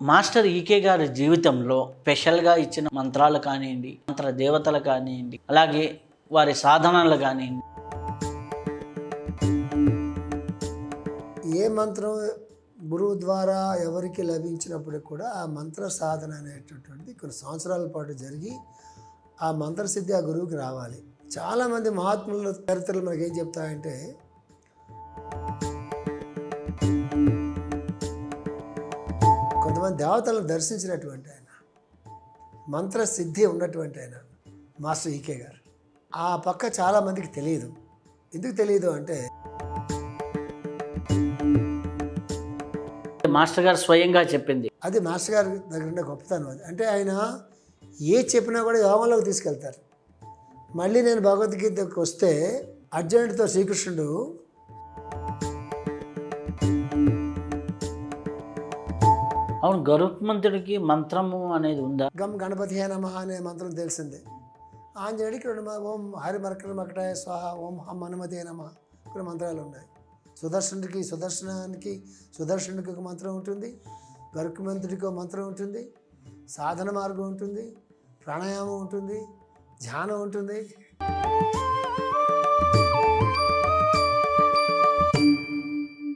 Master ఈకే గారి జీవితంలో స్పెషల్గా ఇచ్చిన మంత్రాలు కానివ్వండి, మంత్ర దేవతలు కానివ్వండి, అలాగే వారి సాధనలు కానివ్వండి. ఏ మంత్రం గురువు ద్వారా ఎవరికి లభించినప్పుడు కూడా ఆ మంత్ర సాధన అనేటటువంటిది కొన్ని సంవత్సరాల పాటు జరిగి ఆ మంత్రసిద్ధి ఆ గురువుకి రావాలి. చాలామంది మహాత్ముల చరిత్రలు మనకి ఏం చెప్తాయంటే, కొంతమంది దేవతలను దర్శించినటువంటి ఆయన, మంత్రసిద్ధి ఉన్నటువంటి ఆయన మాస్టర్ ఈకే గారు. ఆ పక్క చాలామందికి తెలియదు. ఎందుకు తెలియదు అంటే, మాస్టర్ గారు స్వయంగా చెప్పింది. అది మాస్టర్ గారి దగ్గర ఉన్న గొప్పతనం. అది అంటే ఆయన ఏ చెప్పినా కూడా యోగంలోకి తీసుకెళ్తారు. మళ్ళీ నేను భగవద్గీతకు వస్తే అర్జునుడితో శ్రీకృష్ణుడు అవును, గరుత్మంతుడికి మంత్రము అనేది ఉందా? గమ్ గణపతి హే నమః అనే మంత్రం తెలిసిందే. ఆంజనేయుడికి ఓం హరి మరకర మకటాయ స్వాహ, ఓం హం హనుమతే నమః కొన్ని మంత్రాలు ఉన్నాయి. సుదర్శనుడికి ఒక మంత్రం ఉంటుంది, గరుత్మంతుడికి ఒక మంత్రం ఉంటుంది, సాధన మార్గం ఉంటుంది, ప్రాణాయామం ఉంటుంది, ధ్యానం ఉంటుంది.